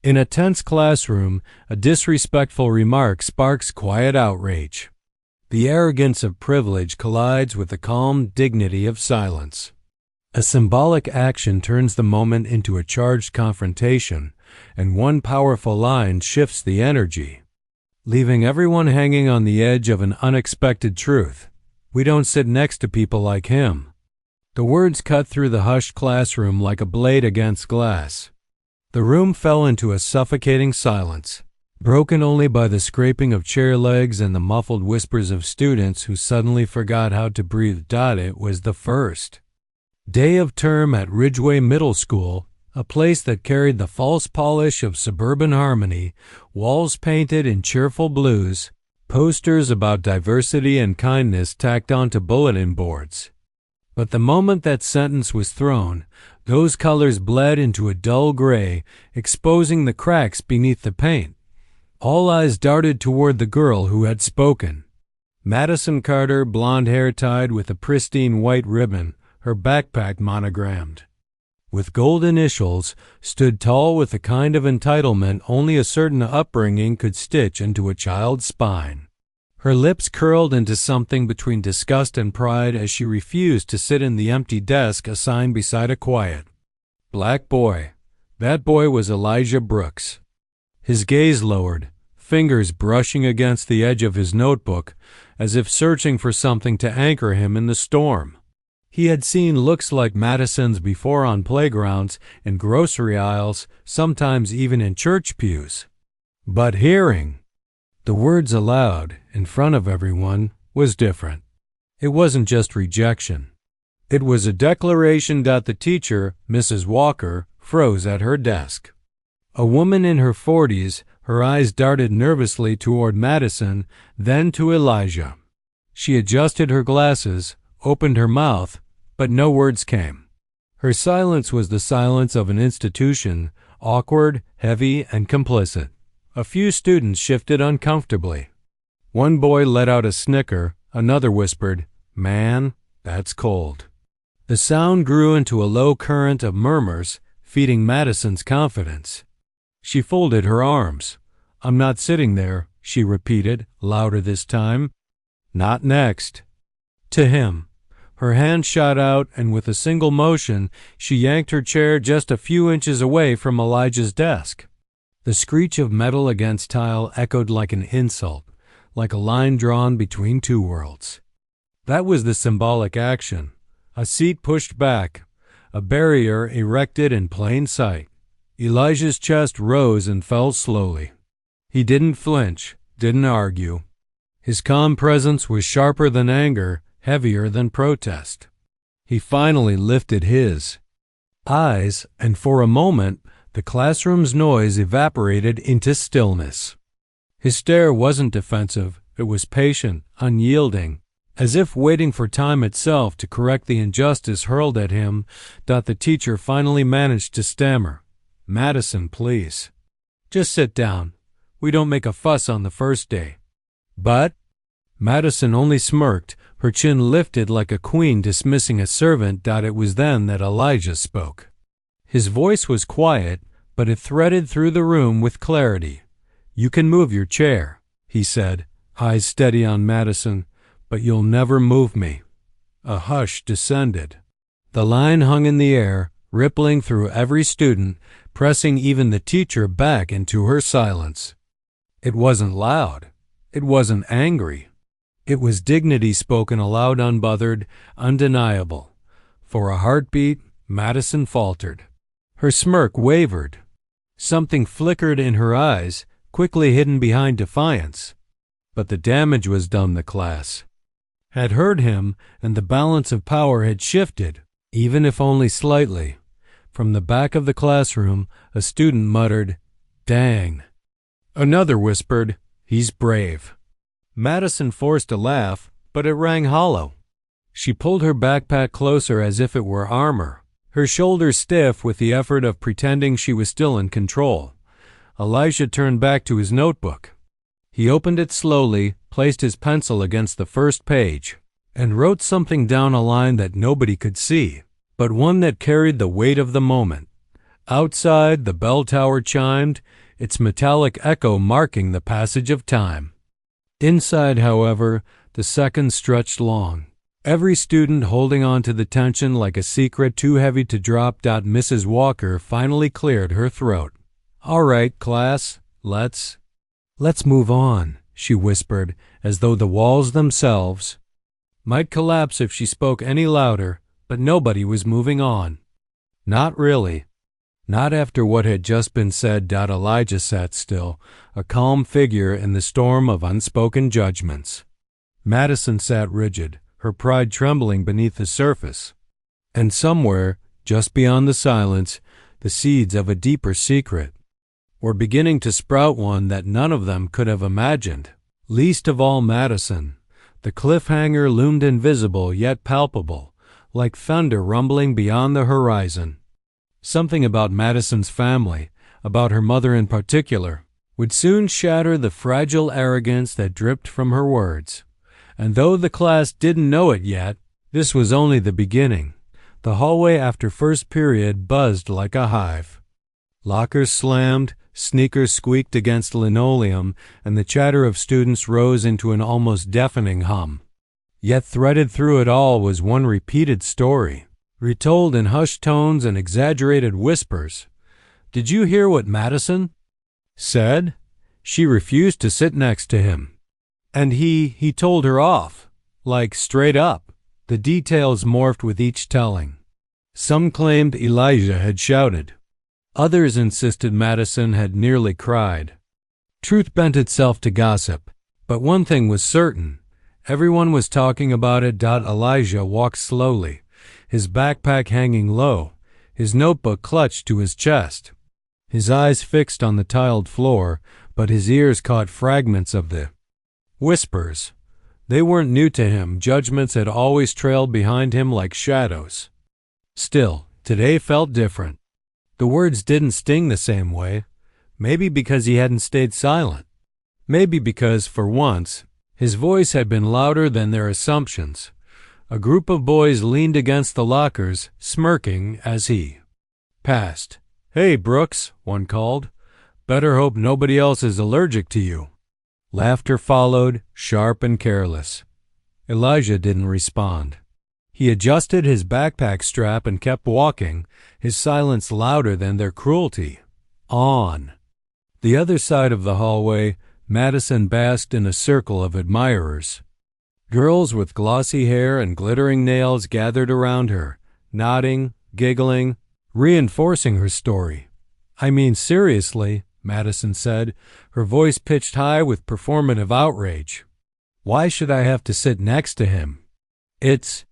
In a tense classroom, a disrespectful remark sparks quiet outrage. The arrogance of privilege collides with the calm dignity of silence. A symbolic action turns the moment into a charged confrontation, and one powerful line shifts the energy, leaving everyone hanging on the edge of an unexpected truth. We don't sit next to people like him. The words cut through the hushed classroom like a blade against glass. The room fell into a suffocating silence, broken only by the scraping of chair legs and the muffled whispers of students who suddenly forgot how to breathe. It was the first day of term at Ridgeway Middle School, a place that carried the false polish of suburban harmony, walls painted in cheerful blues, posters about diversity and kindness tacked onto bulletin boards. But the moment that sentence was thrown, those colors bled into a dull gray, exposing the cracks beneath the paint. All eyes darted toward the girl who had spoken. Madison Carter, blonde hair tied with a pristine white ribbon, her backpack monogrammed with gold initials, stood tall with the kind of entitlement only a certain upbringing could stitch into a child's spine. Her lips curled into something between disgust and pride as she refused to sit in the empty desk assigned beside a quiet black boy. That boy was Elijah Brooks. His gaze lowered, fingers brushing against the edge of his notebook, as if searching for something to anchor him in the storm. He had seen looks like Madison's before on playgrounds, in grocery aisles, sometimes even in church pews. But hearing the words aloud, in front of everyone, was different. It wasn't just rejection. It was a declaration. The teacher, Mrs. Walker, froze at her desk. A woman in her 40s, her eyes darted nervously toward Madison, then to Elijah. She adjusted her glasses, opened her mouth, but no words came. Her silence was the silence of an institution, awkward, heavy, and complicit. A few students shifted uncomfortably. One boy let out a snicker, another whispered, "Man, that's cold." The sound grew into a low current of murmurs, feeding Madison's confidence. She folded her arms. "I'm not sitting there," she repeated, louder this time. "Not next." To him. Her hand shot out, and with a single motion, she yanked her chair just a few inches away from Elijah's desk. The screech of metal against tile echoed like an insult, like a line drawn between two worlds. That was the symbolic action. A seat pushed back, a barrier erected in plain sight. Elijah's chest rose and fell slowly. He didn't flinch, didn't argue. His calm presence was sharper than anger, heavier than protest. He finally lifted his eyes, and for a moment, the classroom's noise evaporated into stillness. His stare wasn't defensive, it was patient, unyielding, as if waiting for time itself to correct the injustice hurled at him. The teacher finally managed to stammer, "Madison, please. Just sit down. We don't make a fuss on the first day." "But—" Madison only smirked, her chin lifted like a queen dismissing a servant. It was then that Elijah spoke. His voice was quiet, but it threaded through the room with clarity. "You can move your chair," he said, eyes steady on Madison, "but you'll never move me." A hush descended. The line hung in the air, rippling through every student, pressing even the teacher back into her silence. It wasn't loud. It wasn't angry. It was dignity spoken aloud, unbothered, undeniable. For a heartbeat, Madison faltered. Her smirk wavered. Something flickered in her eyes, quickly hidden behind defiance. But the damage was done. The class had heard him, and the balance of power had shifted, even if only slightly. From the back of the classroom, a student muttered, "Dang." Another whispered, "He's brave." Madison forced a laugh, but it rang hollow. She pulled her backpack closer as if it were armor, her shoulders stiff with the effort of pretending she was still in control. Elijah turned back to his notebook. He opened it slowly, placed his pencil against the first page, and wrote something down, a line that nobody could see, but one that carried the weight of the moment. Outside, the bell tower chimed, its metallic echo marking the passage of time. Inside, however, the seconds stretched long, every student holding on to the tension like a secret too heavy to drop. Mrs. Walker finally cleared her throat. "All right, class, let's move on," she whispered, as though the walls themselves might collapse if she spoke any louder, but nobody was moving on. Not really. Not after what had just been said. Elijah sat still, a calm figure in the storm of unspoken judgments. Madison sat rigid, her pride trembling beneath the surface. And somewhere, just beyond the silence, the seeds of a deeper secret were beginning to sprout, one that none of them could have imagined. Least of all Madison. The cliffhanger loomed invisible yet palpable, like thunder rumbling beyond the horizon. Something about Madison's family, about her mother in particular, would soon shatter the fragile arrogance that dripped from her words. And though the class didn't know it yet, this was only the beginning. The hallway after first period buzzed like a hive. Lockers slammed, sneakers squeaked against linoleum, and the chatter of students rose into an almost deafening hum. Yet threaded through it all was one repeated story, retold in hushed tones and exaggerated whispers. "Did you hear what Madison said? She refused to sit next to him. And he told her off, like straight up." The details morphed with each telling. Some claimed Elijah had shouted. Others insisted Madison had nearly cried. Truth bent itself to gossip, but one thing was certain. Everyone was talking about it. Elijah walked slowly, his backpack hanging low, his notebook clutched to his chest. His eyes fixed on the tiled floor, but his ears caught fragments of the whispers. They weren't new to him. Judgments had always trailed behind him like shadows. Still, today felt different. The words didn't sting the same way. Maybe because he hadn't stayed silent. Maybe because, for once, his voice had been louder than their assumptions. A group of boys leaned against the lockers, smirking as he passed. "Hey, Brooks," one called. "Better hope nobody else is allergic to you." Laughter followed, sharp and careless. Elijah didn't respond. He adjusted his backpack strap and kept walking, his silence louder than their cruelty. On. The other side of the hallway, Madison basked in a circle of admirers. Girls with glossy hair and glittering nails gathered around her, nodding, giggling, reinforcing her story. "I mean, seriously," Madison said, her voice pitched high with performative outrage. "Why should I have to sit next to him? It's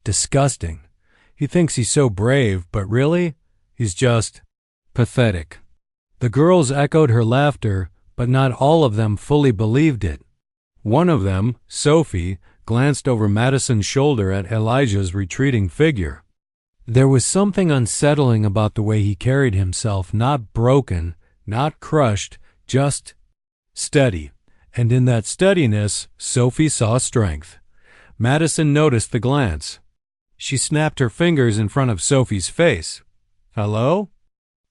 disgusting. He thinks he's so brave, but really, he's just pathetic." The girls echoed her laughter, but not all of them fully believed it. One of them, Sophie, glanced over Madison's shoulder at Elijah's retreating figure. There was something unsettling about the way he carried himself, not broken, not crushed, just steady. And in that steadiness, Sophie saw strength. Madison noticed the glance. She snapped her fingers in front of Sophie's face. "Hello?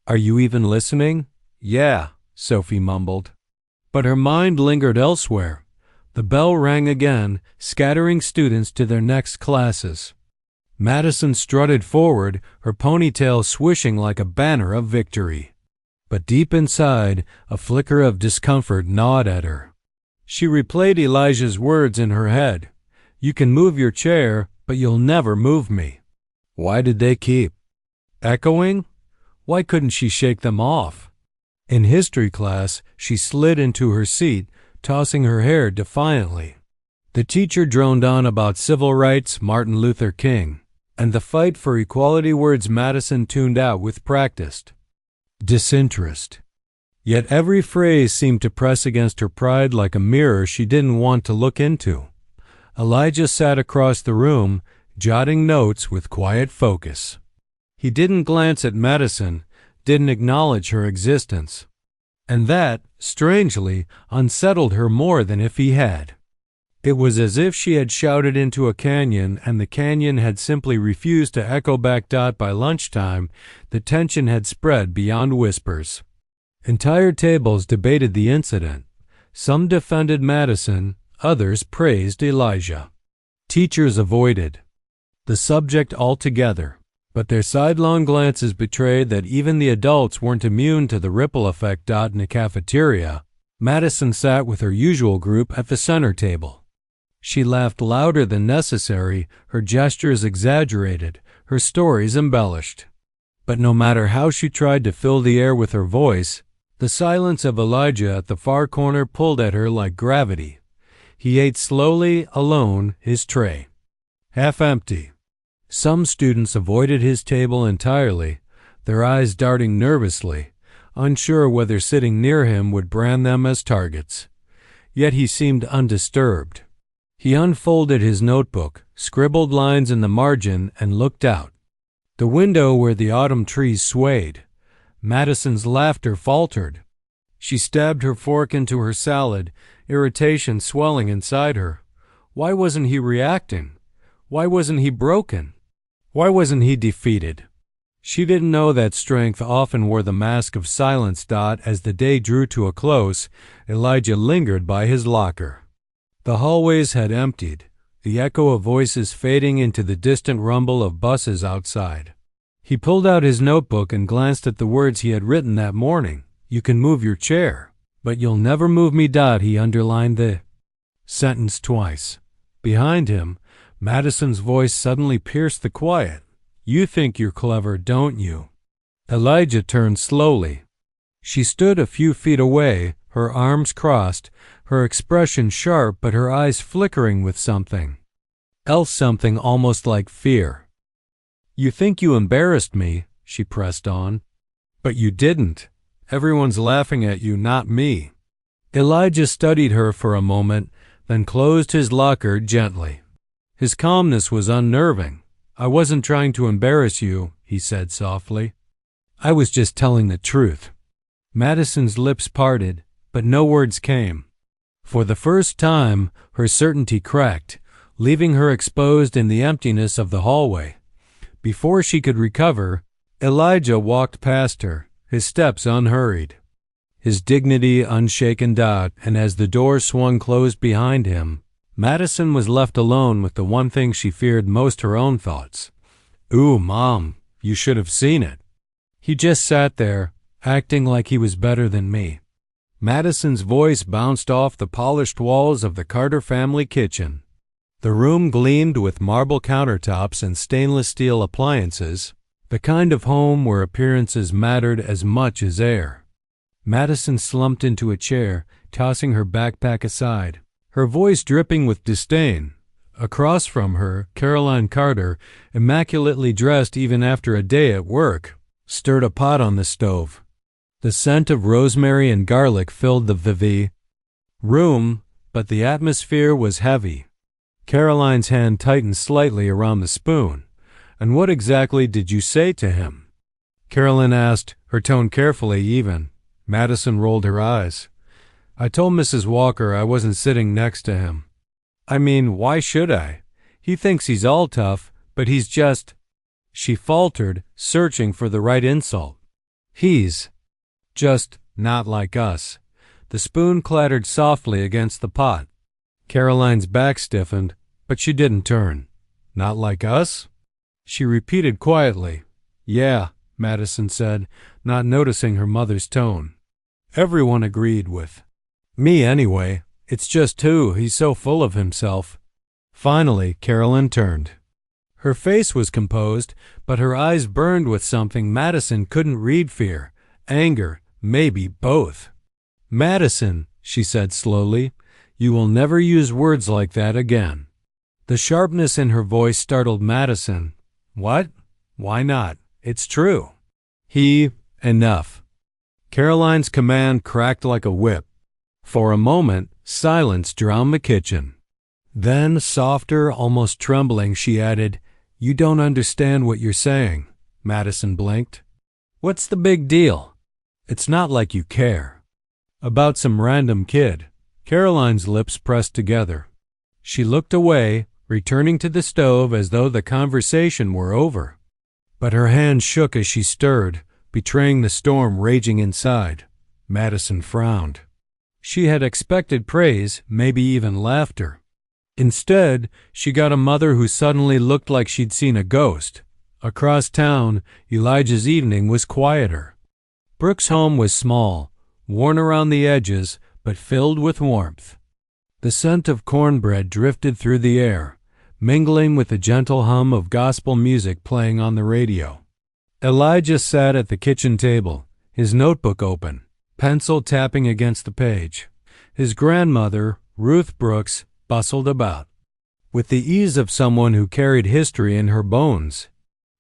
Are you even listening?" "Yeah," Sophie mumbled. But her mind lingered elsewhere. The bell rang again, scattering students to their next classes. Madison strutted forward, her ponytail swishing like a banner of victory. But deep inside, a flicker of discomfort gnawed at her. She replayed Elijah's words in her head. "You can move your chair, but you'll never move me." Why did they keep echoing? Why couldn't she shake them off? In history class, she slid into her seat, tossing her hair defiantly. The teacher droned on about civil rights, Martin Luther King, and the fight for equality, words Madison tuned out with practiced disinterest. Yet every phrase seemed to press against her pride like a mirror she didn't want to look into. Elijah sat across the room, jotting notes with quiet focus. He didn't glance at Madison, didn't acknowledge her existence. And that, strangely, unsettled her more than if he had. It was as if she had shouted into a canyon and the canyon had simply refused to echo back. By lunchtime, the tension had spread beyond whispers. Entire tables debated the incident. Some defended Madison, others praised Elijah. Teachers avoided the subject altogether, but their sidelong glances betrayed that even the adults weren't immune to the ripple effect. In the cafeteria, Madison sat with her usual group at the center table. She laughed louder than necessary, her gestures exaggerated, her stories embellished. But no matter how she tried to fill the air with her voice, the silence of Elijah at the far corner pulled at her like gravity. He ate slowly, alone, his tray, half empty. Some students avoided his table entirely, their eyes darting nervously, unsure whether sitting near him would brand them as targets. Yet he seemed undisturbed. He unfolded his notebook, scribbled lines in the margin, and looked out. The window where the autumn trees swayed. Madison's laughter faltered. She stabbed her fork into her salad, irritation swelling inside her. Why wasn't he reacting? Why wasn't he broken? Why wasn't he defeated? She didn't know that strength often wore the mask of silence. As the day drew to a close, Elijah lingered by his locker. The hallways had emptied, the echo of voices fading into the distant rumble of buses outside. He pulled out his notebook and glanced at the words he had written that morning. "You can move your chair, but you'll never move me." He underlined the sentence twice. Behind him, Madison's voice suddenly pierced the quiet. "You think you're clever, don't you?" Elijah turned slowly. She stood a few feet away, her arms crossed, her expression sharp but her eyes flickering with something else, something almost like fear. "You think you embarrassed me," she pressed on. "But you didn't. Everyone's laughing at you, not me." Elijah studied her for a moment, then closed his locker gently. His calmness was unnerving. "I wasn't trying to embarrass you," he said softly. "I was just telling the truth." Madison's lips parted, but no words came. For the first time, her certainty cracked, leaving her exposed in the emptiness of the hallway. Before she could recover, Elijah walked past her, his steps unhurried, his dignity unshaken. And as the door swung closed behind him, Madison was left alone with the one thing she feared most, her own thoughts. "Ooh, Mom, you should have seen it. He just sat there, acting like he was better than me." Madison's voice bounced off the polished walls of the Carter family kitchen. The room gleamed with marble countertops and stainless steel appliances, the kind of home where appearances mattered as much as air. Madison slumped into a chair, tossing her backpack aside, her voice dripping with disdain. Across from her, Caroline Carter, immaculately dressed even after a day at work, stirred a pot on the stove. The scent of rosemary and garlic filled the room, but the atmosphere was heavy. Caroline's hand tightened slightly around the spoon. "And what exactly did you say to him?" Carolyn asked, her tone carefully even. Madison rolled her eyes. "I told Mrs. Walker I wasn't sitting next to him. I mean, why should I? He thinks he's all tough, but he's just—" She faltered, searching for the right insult. "He's just not like us." The spoon clattered softly against the pot. Caroline's back stiffened, but she didn't turn. "Not like us?" She repeated quietly. "Yeah," Madison said, not noticing her mother's tone. "Everyone agreed with me anyway. It's just he's so full of himself." Finally, Carolyn turned. Her face was composed, but her eyes burned with something Madison couldn't read: fear, anger, maybe both. "Madison," she said slowly, "you will never use words like that again." The sharpness in her voice startled Madison. "What? Why not? It's true." Enough." Caroline's command cracked like a whip. For a moment, silence drowned the kitchen. Then, softer, almost trembling, she added, "You don't understand what you're saying." Madison blinked. "What's the big deal? It's not like you care." "About some random kid." Caroline's lips pressed together. She looked away, returning to the stove as though the conversation were over. But her hand shook as she stirred, betraying the storm raging inside. Madison frowned. She had expected praise, maybe even laughter. Instead, she got a mother who suddenly looked like she'd seen a ghost. Across town, Elijah's evening was quieter. Brooke's home was small, worn around the edges, but filled with warmth. The scent of cornbread drifted through the air, mingling with the gentle hum of gospel music playing on the radio. Elijah sat at the kitchen table, his notebook open, pencil tapping against the page. His grandmother, Ruth Brooks, bustled about, with the ease of someone who carried history in her bones.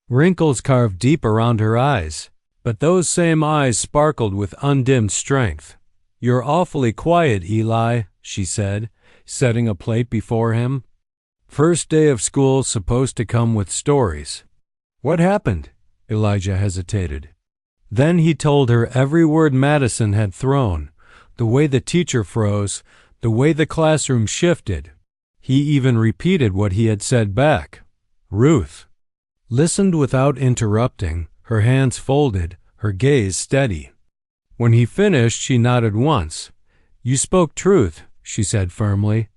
Wrinkles carved deep around her eyes, but those same eyes sparkled with undimmed strength. "You're awfully quiet, Eli," she said, setting a plate before him. "First day of school supposed to come with stories." "What happened?" Elijah hesitated. Then he told her every word Madison had thrown, the way the teacher froze, the way the classroom shifted. He even repeated what he had said back. Ruth listened without interrupting, her hands folded, her gaze steady. When he finished, she nodded once. "You spoke truth," she said firmly,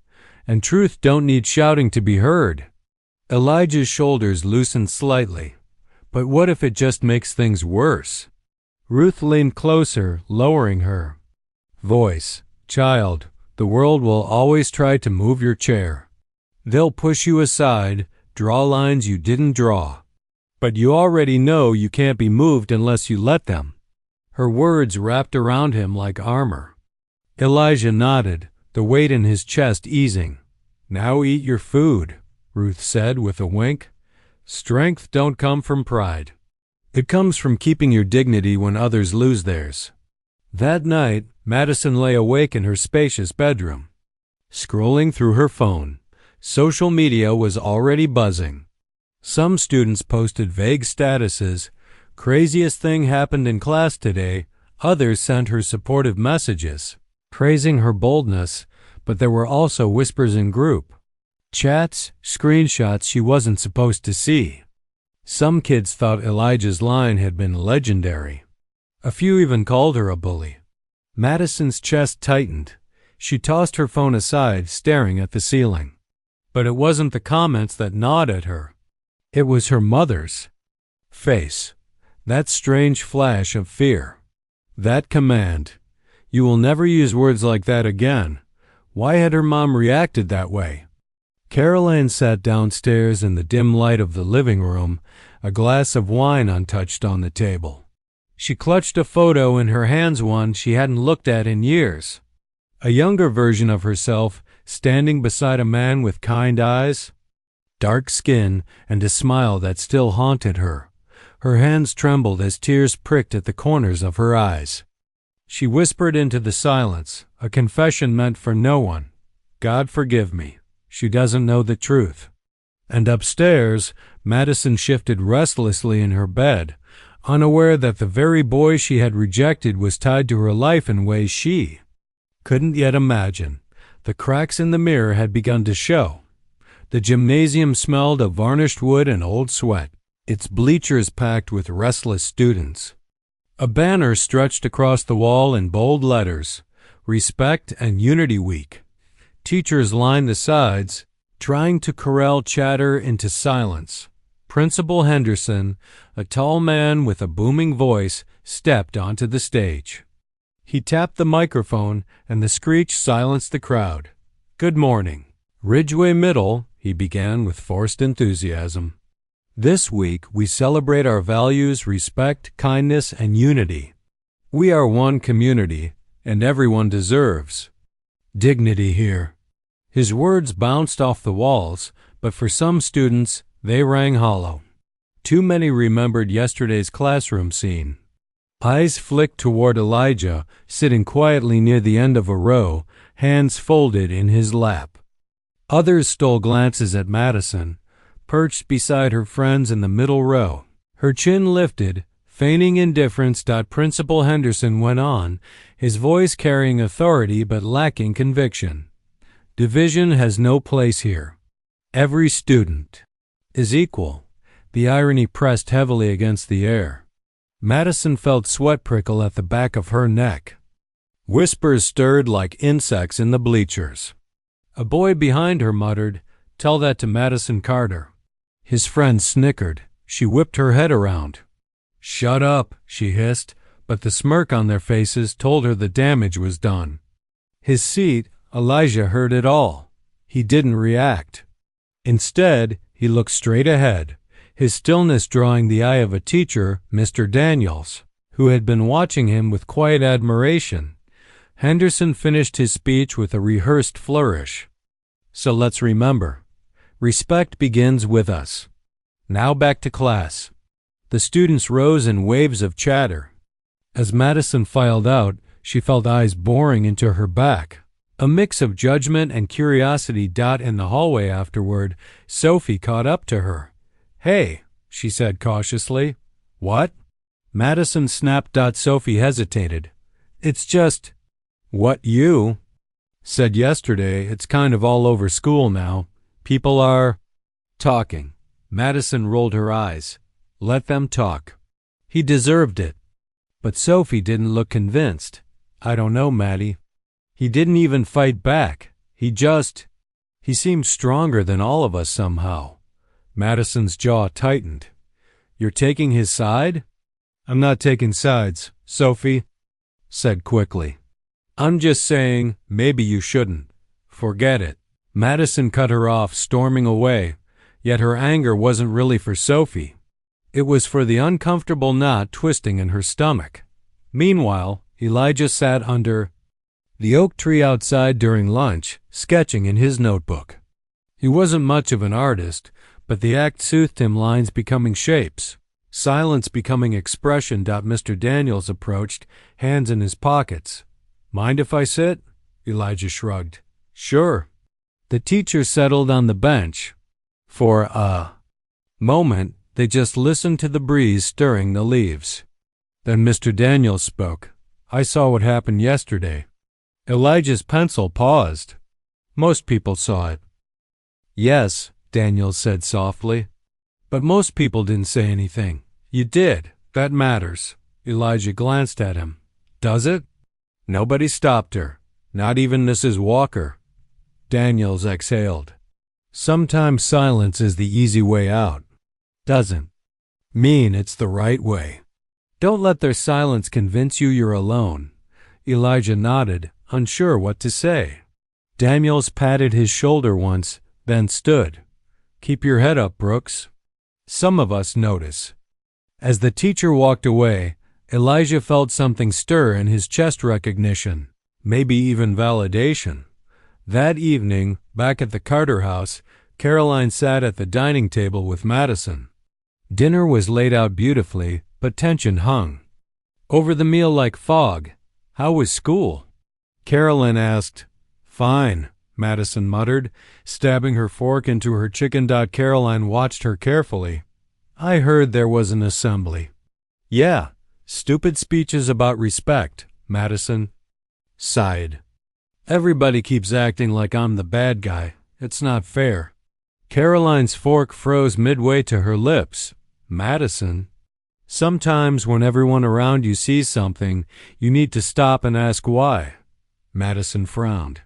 "and truth don't need shouting to be heard." Elijah's shoulders loosened slightly. But what if it just makes things worse? Ruth leaned closer, lowering her voice. "Child, the world will always try to move your chair. They'll push you aside, draw lines you didn't draw. But you already know you can't be moved unless you let them." Her words wrapped around him like armor. Elijah nodded, the weight in his chest easing. "Now eat your food," Ruth said with a wink. "Strength don't come from pride. It comes from keeping your dignity when others lose theirs." That night, Madison lay awake in her spacious bedroom, scrolling through her phone. Social media was already buzzing. Some students posted vague statuses, "Craziest thing happened in class today." Others sent her supportive messages, praising her boldness, but there were also whispers in group chats, screenshots she wasn't supposed to see. Some kids thought Elijah's line had been legendary. A few even called her a bully. Madison's chest tightened. She tossed her phone aside, staring at the ceiling. But it wasn't the comments that gnawed at her. It was her mother's face. That strange flash of fear. That command. "You will never use words like that again." Why had her mom reacted that way? Caroline sat downstairs in the dim light of the living room, a glass of wine untouched on the table. She clutched a photo in her hands, one she hadn't looked at in years. A younger version of herself, standing beside a man with kind eyes, dark skin, and a smile that still haunted her. Her hands trembled as tears pricked at the corners of her eyes. She whispered into the silence, a confession meant for no one. "God forgive me. She doesn't know the truth." And upstairs, Madison shifted restlessly in her bed, unaware that the very boy she had rejected was tied to her life in ways she couldn't yet imagine. The cracks in the mirror had begun to show. The gymnasium smelled of varnished wood and old sweat, its bleachers packed with restless students. A banner stretched across the wall in bold letters, "Respect and Unity Week." Teachers lined the sides, trying to corral chatter into silence. Principal Henderson, a tall man with a booming voice, stepped onto the stage. He tapped the microphone, and the screech silenced the crowd. "Good morning. Ridgeway Middle," he began with forced enthusiasm. "This week we celebrate our values, respect, kindness, and unity. We are one community, and everyone deserves dignity here." His words bounced off the walls, but for some students, they rang hollow. Too many remembered yesterday's classroom scene. Eyes flicked toward Elijah, sitting quietly near the end of a row, hands folded in his lap. Others stole glances at Madison, perched beside her friends in the middle row. Her chin lifted, feigning indifference. Principal Henderson went on, his voice carrying authority but lacking conviction. Division has no place here. Every student is equal. The irony pressed heavily against the air. Madison felt sweat prickle at the back of her neck. Whispers stirred like insects in the bleachers. A boy behind her muttered, "Tell that to Madison Carter." His friend snickered. She whipped her head around. "Shut up," she hissed, but the smirk on their faces told her the damage was done. His seat, Elijah heard it all. He didn't react. Instead, he looked straight ahead, his stillness drawing the eye of a teacher, Mr. Daniels, who had been watching him with quiet admiration. Henderson finished his speech with a rehearsed flourish. "So let's remember, respect begins with us. Now back to class." The students rose in waves of chatter. As Madison filed out, she felt eyes boring into her back. A mix of judgment and curiosity. In the hallway afterward, Sophie caught up to her. "Hey," she said cautiously. "What?" Madison snapped. Sophie hesitated. "It's just what you said yesterday. It's kind of all over school now. People are talking." Madison rolled her eyes. "Let them talk. He deserved it." But Sophie didn't look convinced. "I don't know, Maddie. He didn't even fight back. He seemed stronger than all of us somehow." Madison's jaw tightened. "You're taking his side?" "I'm not taking sides," Sophie said quickly. "I'm just saying, maybe you shouldn't. Forget it." Madison cut her off, storming away, yet her anger wasn't really for Sophie. It was for the uncomfortable knot twisting in her stomach. Meanwhile, Elijah sat under the oak tree outside during lunch, sketching in his notebook. He wasn't much of an artist, but the act soothed him, lines becoming shapes, silence becoming expression. Mr. Daniels approached, hands in his pockets. "Mind if I sit?" Elijah shrugged. "Sure." The teacher settled on the bench. For a moment, they just listened to the breeze stirring the leaves. Then Mr. Daniels spoke. "I saw what happened yesterday." Elijah's pencil paused. "Most people saw it." "Yes," Daniels said softly. "But most people didn't say anything. You did. That matters." Elijah glanced at him. "Does it?" Nobody stopped her. Not even Mrs. Walker. Daniels exhaled. "Sometimes silence is the easy way out. Doesn't mean it's the right way. Don't let their silence convince you you're alone." Elijah nodded, unsure what to say. Daniels patted his shoulder once, then stood. "Keep your head up, Brooks. Some of us notice." As the teacher walked away, Elijah felt something stir in his chest, recognition, maybe even validation. That evening, back at the Carter house, Caroline sat at the dining table with Madison. Dinner was laid out beautifully, but tension hung over the meal like fog. "How was school?" Caroline asked. "Fine," Madison muttered, stabbing her fork into her chicken. Caroline watched her carefully. "I heard there was an assembly." "Yeah, stupid speeches about respect," Madison sighed. "Everybody keeps acting like I'm the bad guy. It's not fair." Caroline's fork froze midway to her lips. "Madison, sometimes when everyone around you sees something, you need to stop and ask why." Madison frowned.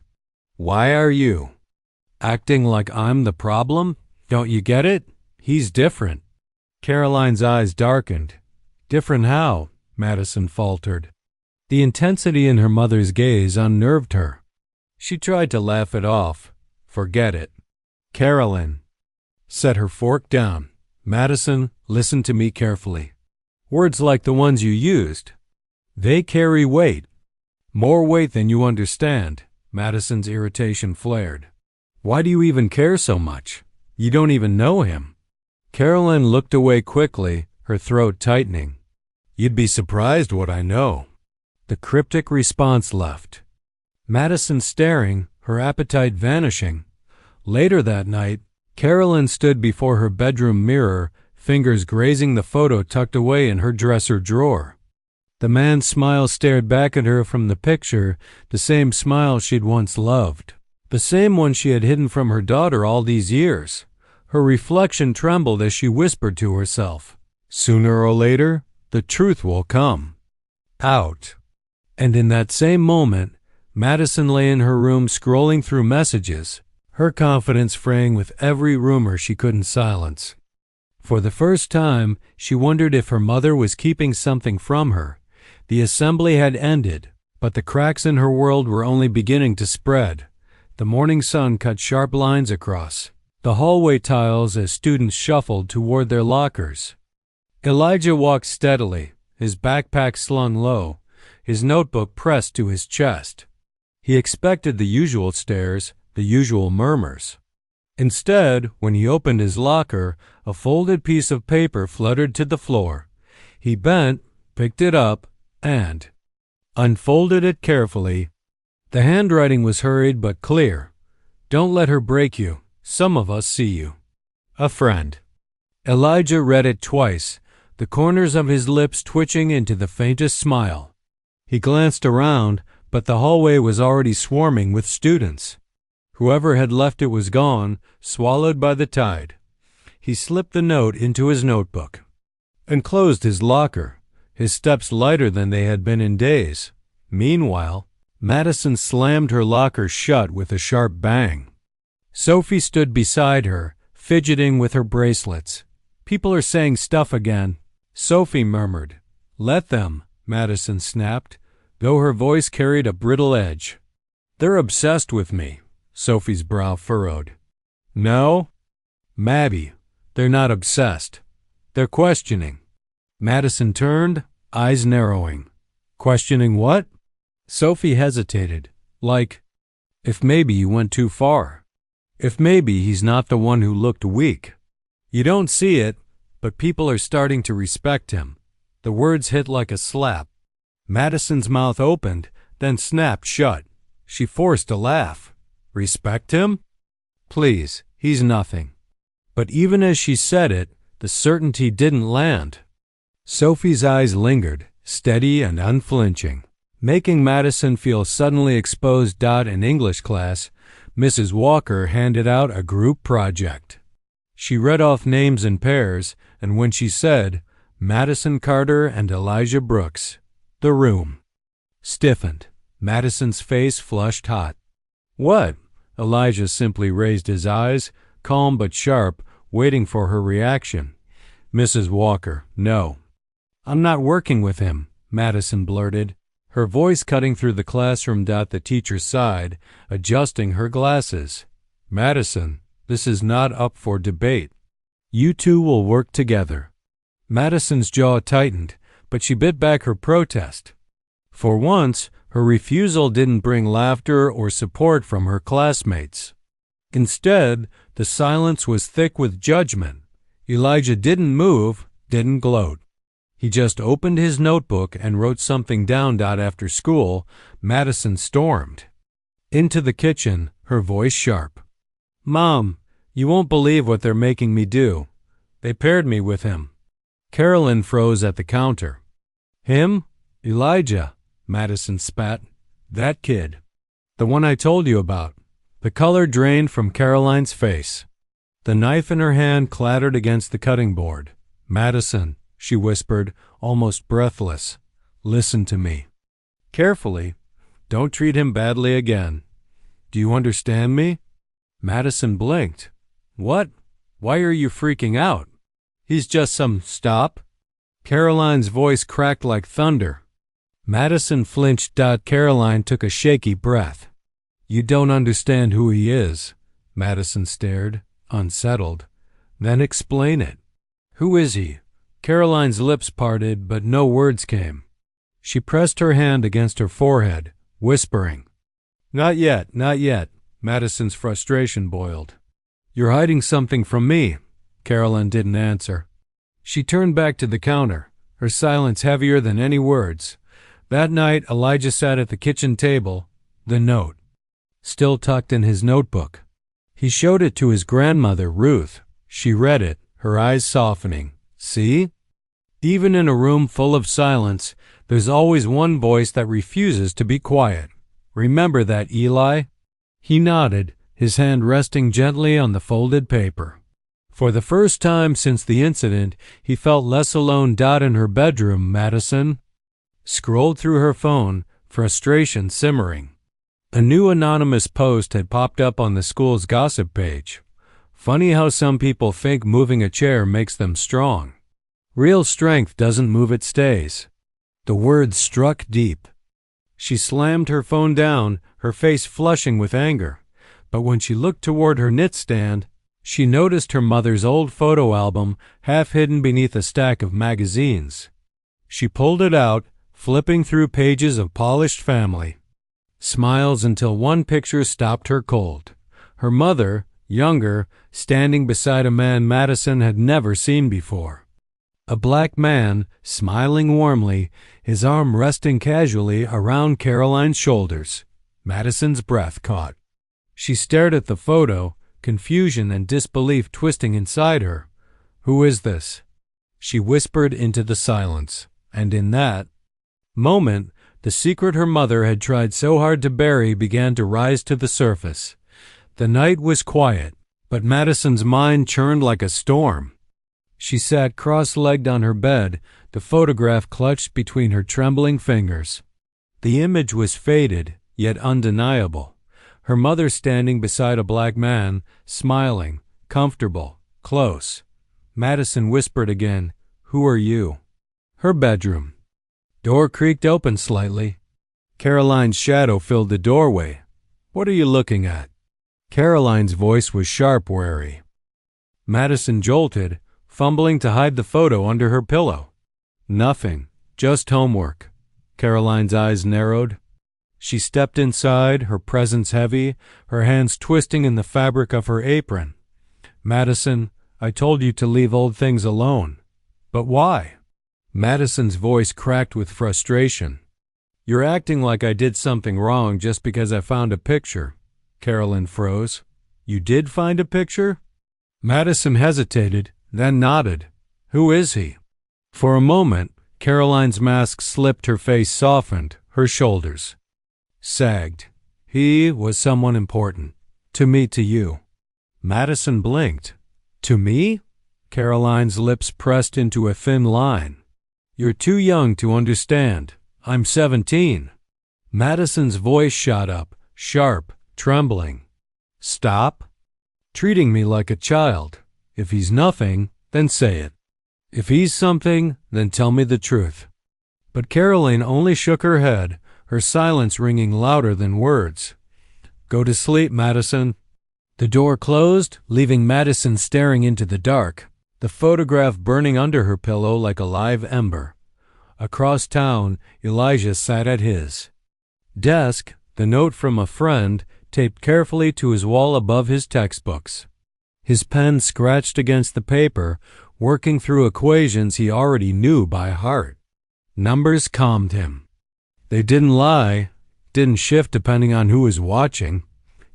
"Why are you acting like I'm the problem? Don't you get it? He's different." Caroline's eyes darkened. "Different how?" Madison faltered. The intensity in her mother's gaze unnerved her. She tried to laugh it off. "Forget it." Caroline set her fork down. "Madison, listen to me carefully. Words like the ones you used, they carry weight. More weight than you understand." Madison's irritation flared. "Why do you even care so much? You don't even know him." Caroline looked away quickly, her throat tightening. "You'd be surprised what I know." The cryptic response left. Madison staring, her appetite vanishing. Later that night, Caroline stood before her bedroom mirror, fingers grazing the photo tucked away in her dresser drawer. The man's smile stared back at her from the picture, the same smile she'd once loved. The same one she had hidden from her daughter all these years. Her reflection trembled as she whispered to herself, "Sooner or later, the truth will come out." And in that same moment, Madison lay in her room scrolling through messages, her confidence fraying with every rumor she couldn't silence. For the first time, she wondered if her mother was keeping something from her. The assembly had ended, but the cracks in her world were only beginning to spread. The morning sun cut sharp lines across the hallway tiles as students shuffled toward their lockers. Elijah walked steadily, his backpack slung low, his notebook pressed to his chest. He expected the usual stares, the usual murmurs. Instead, when he opened his locker, a folded piece of paper fluttered to the floor. He bent, picked it up, and unfolded it carefully. The handwriting was hurried but clear. "Don't let her break you. Some of us see you. A friend." Elijah read it twice, the corners of his lips twitching into the faintest smile. He glanced around, but the hallway was already swarming with students. Whoever had left it was gone, swallowed by the tide. He slipped the note into his notebook and closed his locker, his steps lighter than they had been in days. Meanwhile, Madison slammed her locker shut with a sharp bang. Sophie stood beside her, fidgeting with her bracelets. "People are saying stuff again," Sophie murmured. "Let them," Madison snapped, though her voice carried a brittle edge. "They're obsessed with me," Sophie's brow furrowed. "No, Mabby, they're not obsessed. They're questioning." Madison turned, eyes narrowing. "Questioning what?" Sophie hesitated, like, "If maybe you went too far. If maybe he's not the one who looked weak. You don't see it, but people are starting to respect him." The words hit like a slap. Madison's mouth opened, then snapped shut. She forced a laugh. "Respect him? Please, he's nothing." But even as she said it, the certainty didn't land. Sophie's eyes lingered, steady and unflinching, making Madison feel suddenly exposed. In English class, Mrs. Walker handed out a group project. She read off names in pairs, and when she said, "Madison Carter and Elijah Brooks," the room stiffened. Madison's face flushed hot. "What?" Elijah simply raised his eyes, calm but sharp, waiting for her reaction. "Mrs. Walker, no." "I'm not working with him," Madison blurted, her voice cutting through the classroom. The teacher sighed, adjusting her glasses. "Madison, this is not up for debate. You two will work together." Madison's jaw tightened, but she bit back her protest. For once, her refusal didn't bring laughter or support from her classmates. Instead, the silence was thick with judgment. Elijah didn't move, didn't gloat. He just opened his notebook and wrote something down. After school, Madison stormed into the kitchen, her voice sharp. "Mom, you won't believe what they're making me do. They paired me with him." Carolyn froze at the counter. "Him? Elijah," Madison spat. "That kid. The one I told you about." The color drained from Caroline's face. The knife in her hand clattered against the cutting board. "Madison," she whispered, almost breathless, "listen to me carefully. Don't treat him badly again. Do you understand me?" Madison blinked. "What? Why are you freaking out? He's just some..." "Stop." Caroline's voice cracked like thunder. Madison flinched. Caroline took a shaky breath. "You don't understand who he is." Madison stared, unsettled. "Then explain it. Who is he?" Caroline's lips parted, but no words came. She pressed her hand against her forehead, whispering. "Not yet, not yet." Madison's frustration boiled. "You're hiding something from me." Caroline didn't answer. She turned back to the counter, her silence heavier than any words. That night, Elijah sat at the kitchen table, the note still tucked in his notebook. He showed it to his grandmother, Ruth. She read it, her eyes softening. "See? Even in a room full of silence, there's always one voice that refuses to be quiet. Remember that, Eli?" He nodded, his hand resting gently on the folded paper. For the first time since the incident, he felt less alone. In her bedroom, Madison scrolled through her phone, frustration simmering. A new anonymous post had popped up on the school's gossip page. Funny how some people think moving a chair makes them strong. Real strength doesn't move, it stays. The words struck deep. She slammed her phone down, her face flushing with anger. But when she looked toward her knitstand, she noticed her mother's old photo album half hidden beneath a stack of magazines. She pulled it out, flipping through pages of polished family smiles until one picture stopped her cold. Her mother, younger, standing beside a man Madison had never seen before. A black man, smiling warmly, his arm resting casually around Caroline's shoulders. Madison's breath caught. She stared at the photo, confusion and disbelief twisting inside her. "Who is this?" she whispered into the silence. And in that moment, the secret her mother had tried so hard to bury began to rise to the surface. The night was quiet, but Madison's mind churned like a storm. She sat cross-legged on her bed, the photograph clutched between her trembling fingers. The image was faded, yet undeniable. Her mother standing beside a black man, smiling, comfortable, close. Madison whispered again, "Who are you?" Her bedroom. Door creaked open slightly. Caroline's shadow filled the doorway. "What are you looking at?" Caroline's voice was sharp, wary. Madison jolted, fumbling to hide the photo under her pillow. "Nothing, just homework." Caroline's eyes narrowed. She stepped inside, her presence heavy, her hands twisting in the fabric of her apron. "Madison, I told you to leave old things alone." "But why?" Madison's voice cracked with frustration. "You're acting like I did something wrong just because I found a picture." Caroline froze. "You did find a picture?" Madison hesitated, then nodded. "Who is he?" For a moment, Caroline's mask slipped, her face softened, her shoulders sagged. "He was someone important. To me, to you." Madison blinked. "To me?" Caroline's lips pressed into a thin line. "You're too young to understand. I'm 17. Madison's voice shot up, sharp, trembling. "Stop treating me like a child. If he's nothing, then say it. If he's something, then tell me the truth." But Caroline only shook her head, her silence ringing louder than words. "Go to sleep, Madison." The door closed, leaving Madison staring into the dark, the photograph burning under her pillow like a live ember. Across town, Elijah sat at his desk, the note from a friend taped carefully to his wall above his textbooks. His pen scratched against the paper, working through equations he already knew by heart. Numbers calmed him. They didn't lie, didn't shift depending on who was watching.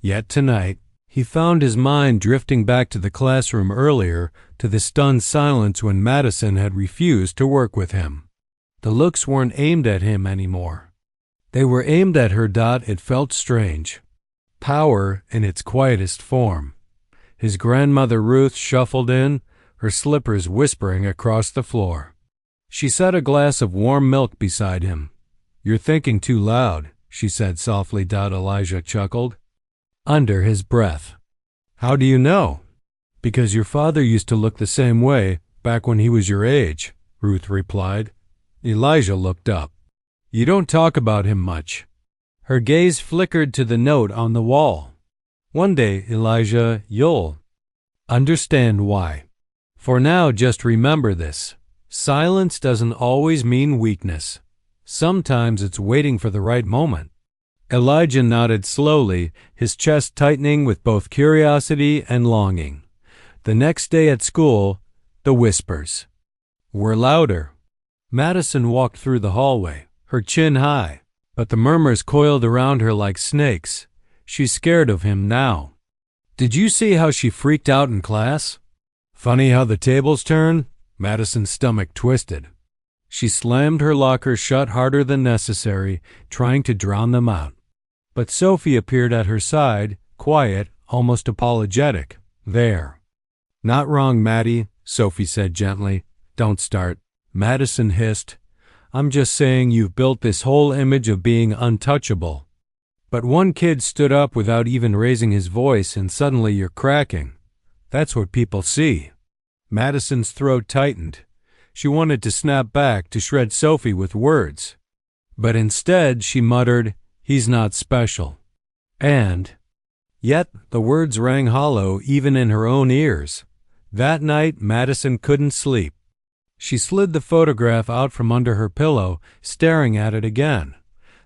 Yet tonight, he found his mind drifting back to the classroom earlier, to the stunned silence when Madison had refused to work with him. The looks weren't aimed at him anymore. They were aimed at her. It felt strange. Power in its quietest form. His grandmother Ruth shuffled in, her slippers whispering across the floor. She set a glass of warm milk beside him. "You're thinking too loud," she said softly. Elijah chuckled under his breath. "How do you know?" "Because your father used to look the same way back when he was your age," Ruth replied. Elijah looked up. "You don't talk about him much." Her gaze flickered to the note on the wall. "One day, Elijah, you'll understand why. For now, just remember this. Silence doesn't always mean weakness. Sometimes it's waiting for the right moment." Elijah nodded slowly, his chest tightening with both curiosity and longing. The next day at school, the whispers were louder. Madison walked through the hallway, her chin high, but the murmurs coiled around her like snakes. She's scared of him now. Did you see how she freaked out in class? Funny how the tables turn? Madison's stomach twisted. She slammed her locker shut harder than necessary, trying to drown them out. But Sophie appeared at her side, quiet, almost apologetic. "There." "Not wrong, Maddie," Sophie said gently. "Don't start." Madison hissed. "I'm just saying you've built this whole image of being untouchable. But one kid stood up without even raising his voice and suddenly you're cracking. That's what people see." Madison's throat tightened. She wanted to snap back to shred Sophie with words. But instead she muttered, "He's not special." And yet the words rang hollow even in her own ears. That night Madison couldn't sleep. She slid the photograph out from under her pillow, staring at it again.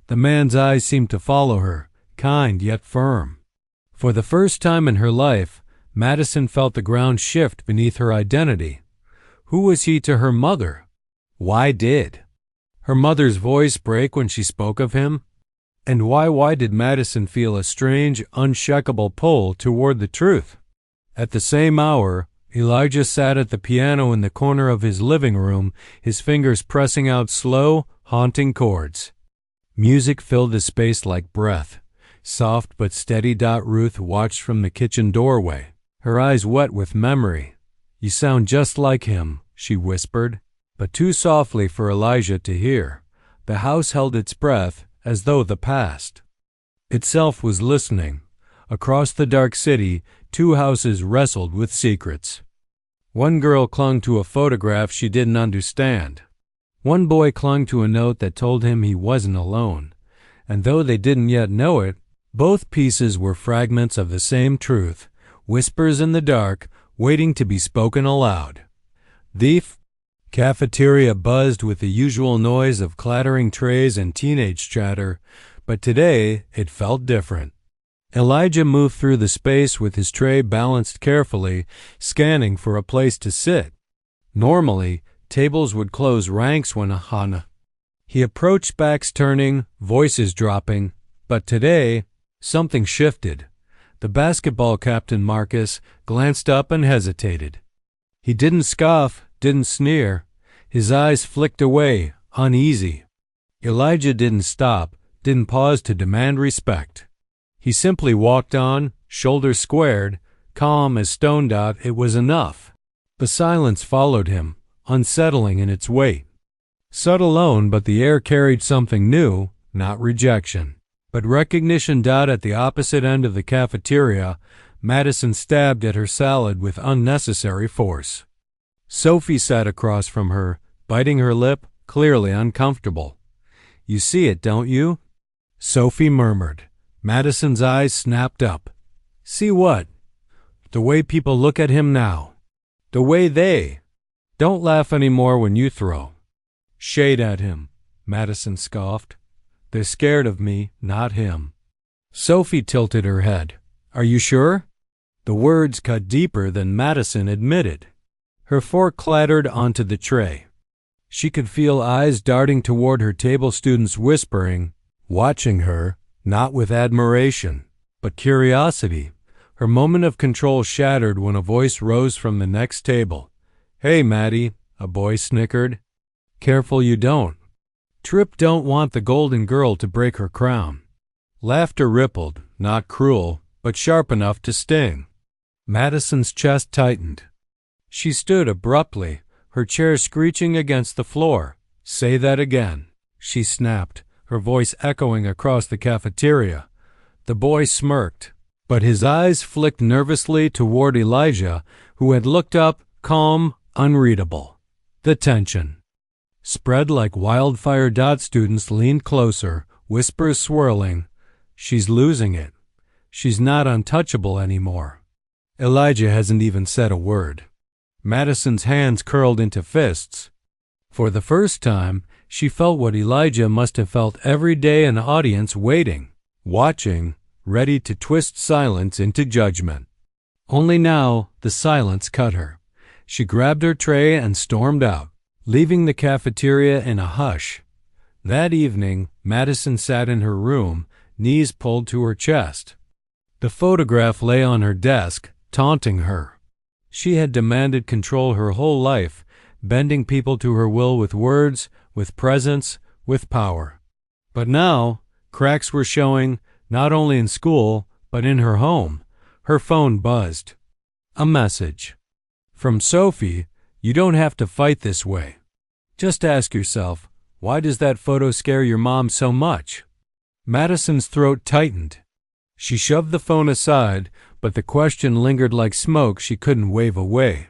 The man's eyes seemed to follow her, kind yet firm. For the first time in her life, Madison felt the ground shift beneath her identity. Who was he to her mother? Why did her mother's voice break when she spoke of him? And why did Madison feel a strange, unshakable pull toward the truth? At the same hour, Elijah sat at the piano in the corner of his living room, his fingers pressing out slow, haunting chords. Music filled the space like breath. Soft but steady. Ruth watched from the kitchen doorway, her eyes wet with memory. "You sound just like him," she whispered, but too softly for Elijah to hear. The house held its breath as though the past itself was listening. Across the dark city, two houses wrestled with secrets. One girl clung to a photograph she didn't understand. One boy clung to a note that told him he wasn't alone. And though they didn't yet know it, both pieces were fragments of the same truth, whispers in the dark, waiting to be spoken aloud. The cafeteria buzzed with the usual noise of clattering trays and teenage chatter, but today it felt different. Elijah moved through the space with his tray balanced carefully, scanning for a place to sit. Normally, tables would close ranks when he approached, backs turning, voices dropping, but today, something shifted. The basketball captain, Marcus, glanced up and hesitated. He didn't scoff, didn't sneer. His eyes flicked away, uneasy. Elijah didn't stop, didn't pause to demand respect. He simply walked on, shoulders squared, calm as stone. It was enough. The silence followed him, unsettling in its weight. Subtle alone, but the air carried something new, not rejection, but recognition. At the opposite end of the cafeteria, Madison stabbed at her salad with unnecessary force. Sophie sat across from her, biting her lip, clearly uncomfortable. "You see it, don't you?" Sophie murmured. Madison's eyes snapped up. "See what?" "The way people look at him now. The way they don't laugh anymore when you throw shade at him," Madison scoffed. "They're scared of me, not him." Sophie tilted her head. "Are you sure?" The words cut deeper than Madison admitted. Her fork clattered onto the tray. She could feel eyes darting toward her table, students whispering, watching her, not with admiration, but curiosity. Her moment of control shattered when a voice rose from the next table. "Hey, Maddie," a boy snickered. "Careful you don't don't want the golden girl to break her crown." Laughter rippled, not cruel, but sharp enough to sting. Madison's chest tightened. She stood abruptly, her chair screeching against the floor. "Say that again," she snapped, her voice echoing across the cafeteria. The boy smirked, but his eyes flicked nervously toward Elijah, who had looked up, calm, unreadable. The tension spread like wildfire. Students leaned closer, whispers swirling. "She's losing it. She's not untouchable anymore." Elijah hasn't even said a word. Madison's hands curled into fists. For the first time, she felt what Elijah must have felt every day, an audience waiting, watching, ready to twist silence into judgment. Only now, the silence cut her. She grabbed her tray and stormed out, leaving the cafeteria in a hush. That evening, Madison sat in her room, knees pulled to her chest. The photograph lay on her desk, taunting her. She had demanded control her whole life, bending people to her will with words, with presence, with power. But now, cracks were showing, not only in school, but in her home. Her phone buzzed. A message. From Sophie, "You don't have to fight this way. Just ask yourself, why does that photo scare your mom so much?" Madison's throat tightened. She shoved the phone aside, but the question lingered like smoke she couldn't wave away.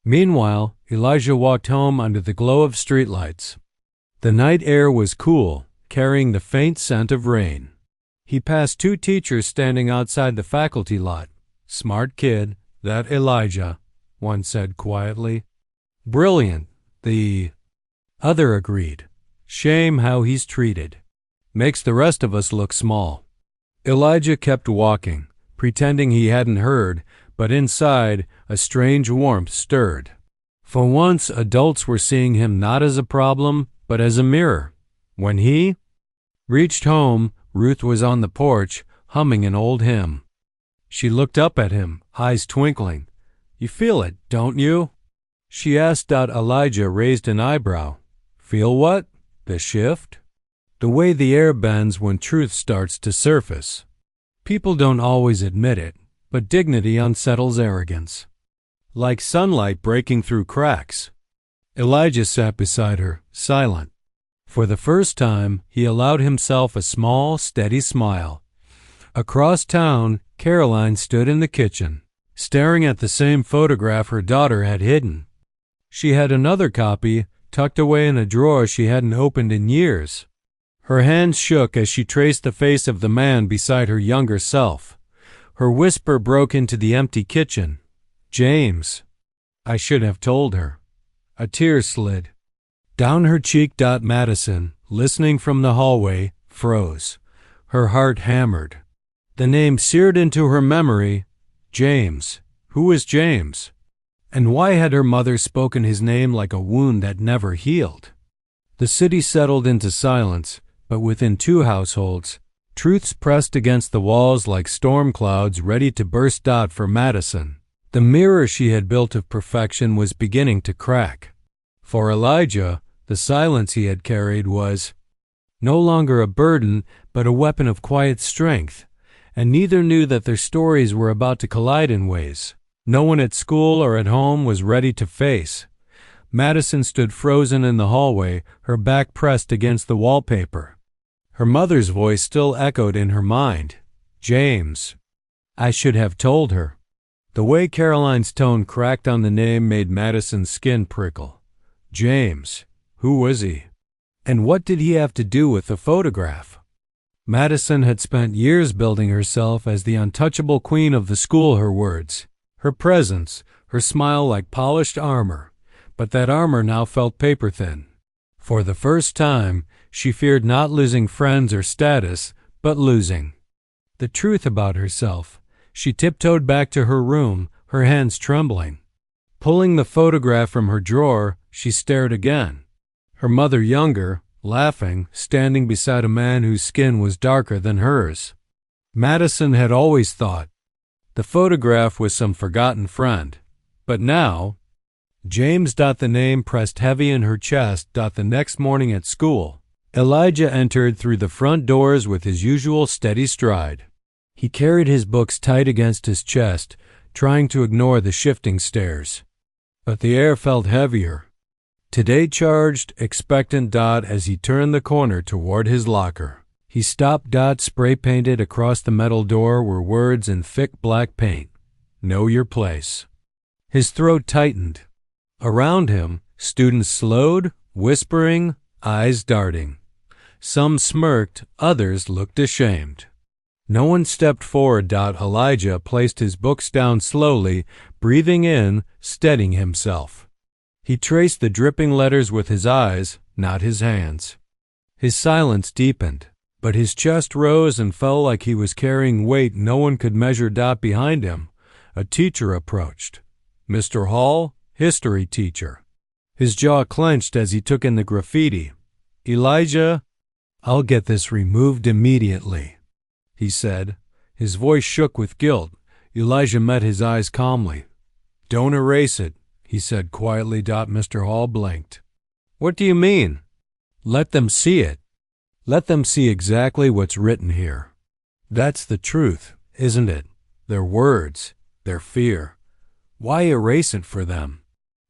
Meanwhile, Elijah walked home under the glow of streetlights. The night air was cool, carrying the faint scent of rain. He passed two teachers standing outside the faculty lot. "Smart kid, that Elijah," one said quietly. "Brilliant," the other agreed. "Shame how he's treated. Makes the rest of us look small." Elijah kept walking, pretending he hadn't heard, but inside, a strange warmth stirred. For once, adults were seeing him not as a problem, but as a mirror. When he reached home, Ruth was on the porch, humming an old hymn. She looked up at him, eyes twinkling. "You feel it, don't you?" she asked. Elijah raised an eyebrow. "Feel what? The shift?" "The way the air bends when truth starts to surface. People don't always admit it, but dignity unsettles arrogance. Like sunlight breaking through cracks." Elijah sat beside her, silent. For the first time, he allowed himself a small, steady smile. Across town, Caroline stood in the kitchen, staring at the same photograph her daughter had hidden. She had another copy tucked away in a drawer she hadn't opened in years. Her hands shook as she traced the face of the man beside her younger self. Her whisper broke into the empty kitchen. "James." I should have told her. A tear slid down her cheek. Madison, listening from the hallway, froze. Her heart hammered. The name seared into her memory. James. Who was James? And why had her mother spoken his name like a wound that never healed? The city settled into silence, but within two households, truths pressed against the walls like storm clouds ready to burst. For Madison, the mirror she had built of perfection was beginning to crack. For Elijah, the silence he had carried was no longer a burden, but a weapon of quiet strength, and neither knew that their stories were about to collide in ways no one at school or at home was ready to face. Madison stood frozen in the hallway, her back pressed against the wallpaper. Her mother's voice still echoed in her mind. "James." I should have told her. The way Caroline's tone cracked on the name made Madison's skin prickle. James. Who was he? And what did he have to do with the photograph? Madison had spent years building herself as the untouchable queen of the school. Her words, her presence, her smile like polished armor. But that armor now felt paper-thin. For the first time, she feared not losing friends or status, but losing the truth about herself. She tiptoed back to her room, her hands trembling. Pulling the photograph from her drawer, she stared again. Her mother younger, laughing, standing beside a man whose skin was darker than hers. Madison had always thought the photograph was some forgotten friend. But now, James. The name pressed heavy in her chest. The next morning at school, Elijah entered through the front doors with his usual steady stride. He carried his books tight against his chest, trying to ignore the shifting stairs. But the air felt heavier. Today charged, expectant. As he turned the corner toward his locker, he stopped. Spray-painted across the metal door were words in thick black paint. "Know your place." His throat tightened. Around him, students slowed, whispering, eyes darting. Some smirked, others looked ashamed. No one stepped forward. Elijah placed his books down slowly, breathing in, steadying himself. He traced the dripping letters with his eyes, not his hands. His silence deepened, but his chest rose and fell like he was carrying weight no one could measure. Behind him, a teacher approached. Mr. Hall, history teacher. His jaw clenched as he took in the graffiti. "Elijah, I'll get this removed immediately," he said. His voice shook with guilt. Elijah met his eyes calmly. "Don't erase it," he said quietly. Mr. Hall blinked. "What do you mean?" "Let them see it. Let them see exactly what's written here." That's the truth, isn't it? Their words, their fear. Why erase it for them?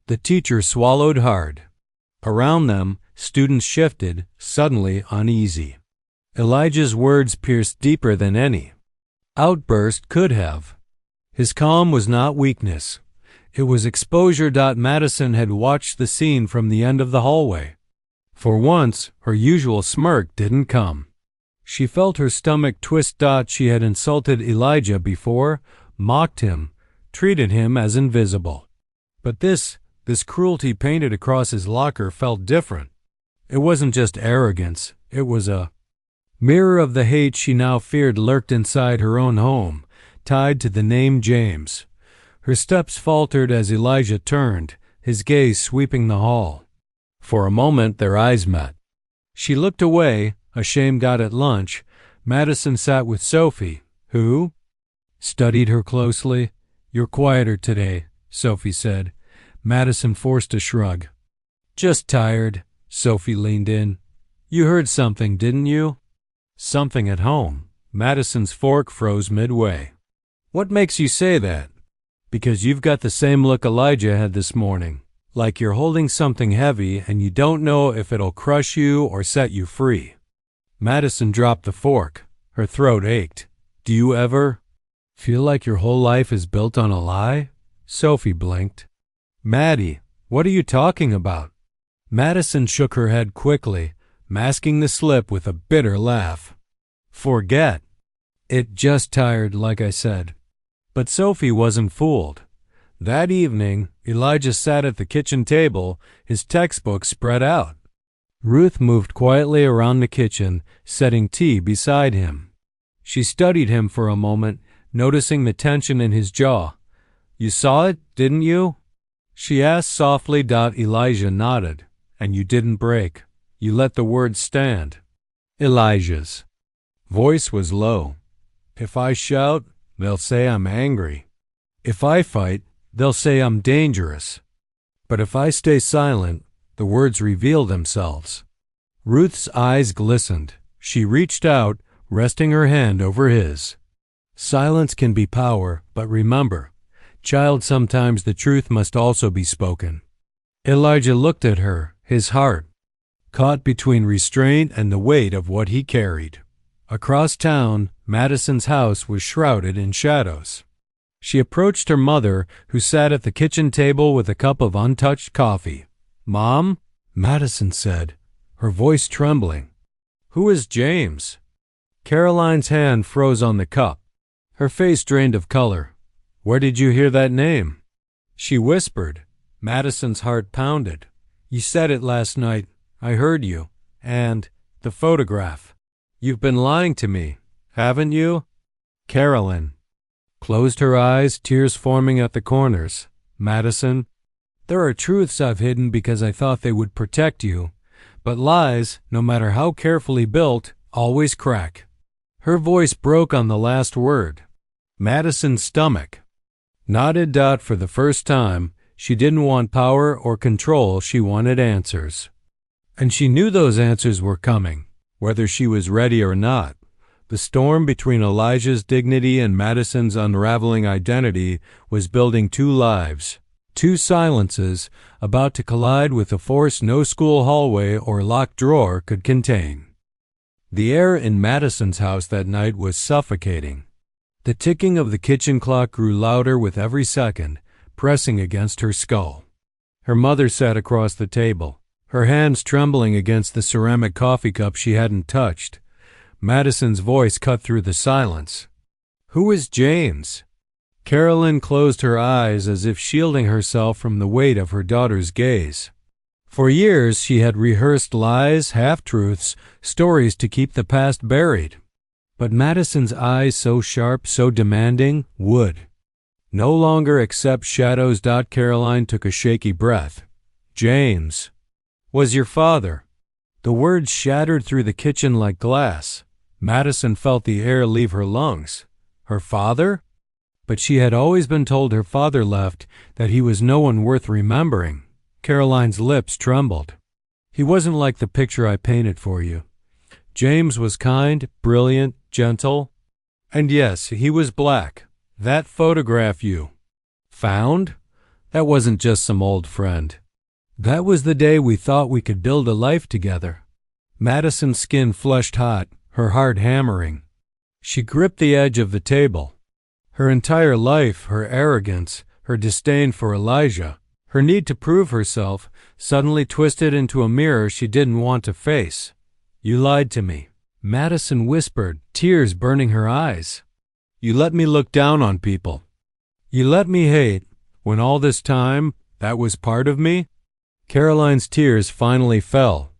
The teacher swallowed hard. Around them, students shifted, suddenly uneasy. Elijah's words pierced deeper than any outburst could have. His calm was not weakness. It was exposure. Madison had watched the scene from the end of the hallway. For once, her usual smirk didn't come. She felt her stomach twist. She had insulted Elijah before, mocked him, treated him as invisible. But this cruelty painted across his locker felt different. It wasn't just arrogance, it was a mirror of the hate she now feared lurked inside her own home, tied to the name James. Her steps faltered as Elijah turned, his gaze sweeping the hall. For a moment their eyes met. She looked away, ashamed. At lunch, Madison sat with Sophie, who studied her closely. "You're quieter today," Sophie said. Madison forced a shrug. "Just tired." Sophie leaned in. "You heard something, didn't you?" "Something at home." Madison's fork froze midway. "What makes you say that?" "Because you've got the same look Elijah had this morning, like you're holding something heavy and you don't know if it'll crush you or set you free." Madison dropped the fork. Her throat ached. "Do you ever feel like your whole life is built on a lie?" Sophie blinked. "Maddie, what are you talking about?" Madison shook her head quickly, masking the slip with a bitter laugh. "Forget it. Just tired, like I said." But Sophie wasn't fooled. That evening, Elijah sat at the kitchen table, his textbook spread out. Ruth moved quietly around the kitchen, setting tea beside him. She studied him for a moment, noticing the tension in his jaw. "You saw it, didn't you?" she asked softly. Elijah nodded. "And you didn't break. You let the words stand." Elijah's voice was low. "If I shout, they'll say I'm angry. If I fight, they'll say I'm dangerous. But if I stay silent, the words reveal themselves." Ruth's eyes glistened. She reached out, resting her hand over his. "Silence can be power, but remember, child, sometimes the truth must also be spoken." Elijah looked at her, his heart caught between restraint and the weight of what he carried. Across town, Madison's house was shrouded in shadows. She approached her mother, who sat at the kitchen table with a cup of untouched coffee. "Mom," Madison said, her voice trembling. "Who is James?" Caroline's hand froze on the cup. Her face drained of color. "Where did you hear that name?" She whispered. Madison's heart pounded. "You said it last night. I heard you. And the photograph. You've been lying to me, haven't you?" Caroline closed her eyes, tears forming at the corners. "Madison, there are truths I've hidden because I thought they would protect you. But lies, no matter how carefully built, always crack." Her voice broke on the last word. Madison's stomach nodded. For the first time, she didn't want power or control, she wanted answers. And she knew those answers were coming, whether she was ready or not. The storm between Elijah's dignity and Madison's unraveling identity was building two lives, two silences, about to collide with a force no school hallway or locked drawer could contain. The air in Madison's house that night was suffocating. The ticking of the kitchen clock grew louder with every second, pressing against her skull. Her mother sat across the table, her hands trembling against the ceramic coffee cup she hadn't touched. Madison's voice cut through the silence. "Who is James?" Caroline closed her eyes as if shielding herself from the weight of her daughter's gaze. For years she had rehearsed lies, half-truths, stories to keep the past buried. But Madison's eyes, so sharp, so demanding, would no longer accept shadows. Caroline took a shaky breath. "James was your father." The words shattered through the kitchen like glass. Madison felt the air leave her lungs. Her father? But she had always been told her father left, that he was no one worth remembering. Caroline's lips trembled. "He wasn't like the picture I painted for you. James was kind, brilliant, gentle." And yes, he was black. That photograph you found? That wasn't just some old friend. That was the day we thought we could build a life together. Madison's skin flushed hot, her heart hammering. She gripped the edge of the table. Her entire life, her arrogance, her disdain for Elijah, her need to prove herself, suddenly twisted into a mirror she didn't want to face. You lied to me, Madison whispered, tears burning her eyes. You let me look down on people. You let me hate, when all this time, that was part of me? Caroline's tears finally fell.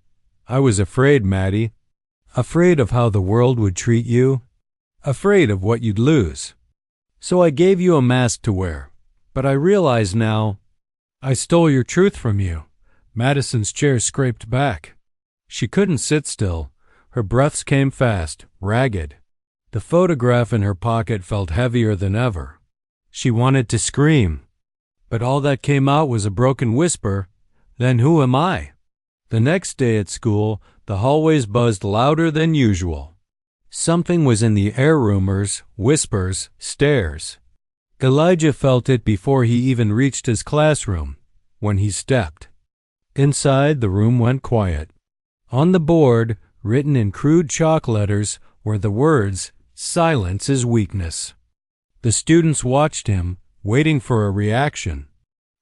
I was afraid, Maddie. Afraid of how the world would treat you. Afraid of what you'd lose. So I gave you a mask to wear. But I realize now, I stole your truth from you. Madison's chair scraped back. She couldn't sit still. Her breaths came fast, ragged. The photograph in her pocket felt heavier than ever. She wanted to scream. But all that came out was a broken whisper. Then who am I? The next day at school, the hallways buzzed louder than usual. Something was in the air, rumors, whispers, stares. Elijah felt it before he even reached his classroom, when he stepped. Inside, the room went quiet. On the board, written in crude chalk letters, were the words, "Silence is weakness." The students watched him, waiting for a reaction.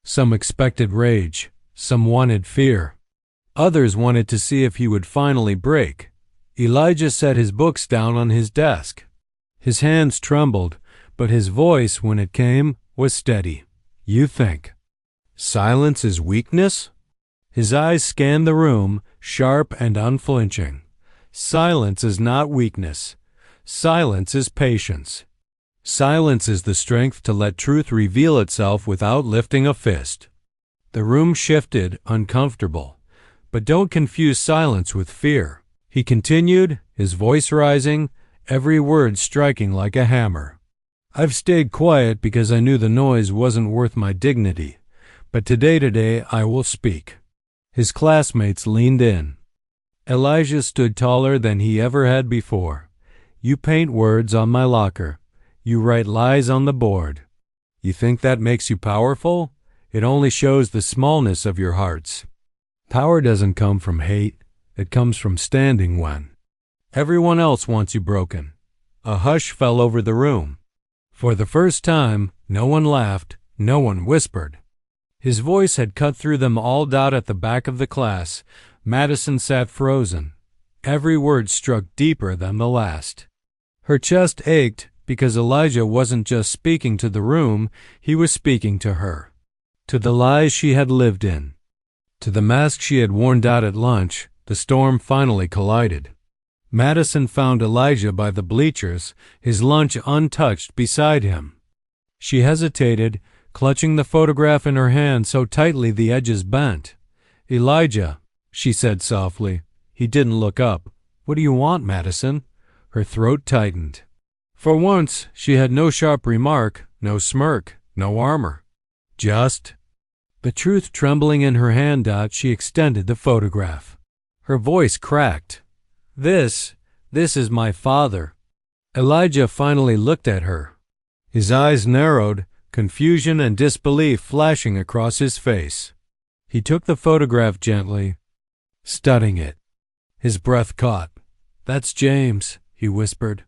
Some expected rage, some wanted fear. Others wanted to see if he would finally break. Elijah set his books down on his desk. His hands trembled, but his voice, when it came, was steady. You think silence is weakness? His eyes scanned the room, sharp and unflinching. Silence is not weakness. Silence is patience. Silence is the strength to let truth reveal itself without lifting a fist. The room shifted, uncomfortable. But don't confuse silence with fear. He continued, his voice rising, every word striking like a hammer. I've stayed quiet because I knew the noise wasn't worth my dignity. But today I will speak. His classmates leaned in. Elijah stood taller than he ever had before. You paint words on my locker. You write lies on the board. You think that makes you powerful? It only shows the smallness of your hearts. Power doesn't come from hate. It comes from standing when everyone else wants you broken. A hush fell over the room. For the first time, no one laughed, no one whispered. His voice had cut through them all. At the back of the class, Madison sat frozen. Every word struck deeper than the last. Her chest ached because Elijah wasn't just speaking to the room, he was speaking to her. To the lies she had lived in. To the mask she had worn. At lunch, the storm finally collided. Madison found Elijah by the bleachers, his lunch untouched beside him. She hesitated, clutching the photograph in her hand so tightly the edges bent. Elijah, she said softly. He didn't look up. What do you want, Madison? Her throat tightened. For once, she had no sharp remark, no smirk, no armor. Just the truth trembling in her hand. She extended the photograph. Her voice cracked. This is my father. Elijah finally looked at her. His eyes narrowed, confusion and disbelief flashing across his face. He took the photograph gently, studying it. His breath caught. That's James, he whispered.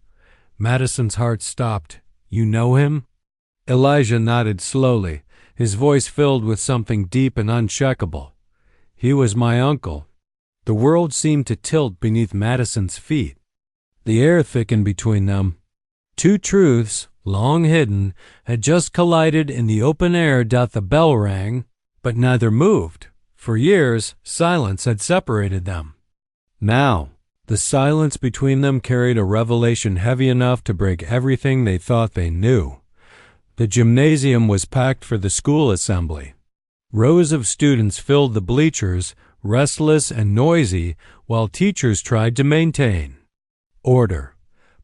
Madison's heart stopped. You know him? Elijah nodded slowly, his voice filled with something deep and uncheckable. He was my uncle. The world seemed to tilt beneath Madison's feet. The air thickened between them. Two truths, long hidden, had just collided in the open air. The bell rang, but neither moved. For years, silence had separated them. Now, the silence between them carried a revelation heavy enough to break everything they thought they knew. The gymnasium was packed for the school assembly. Rows of students filled the bleachers, restless and noisy, while teachers tried to maintain order.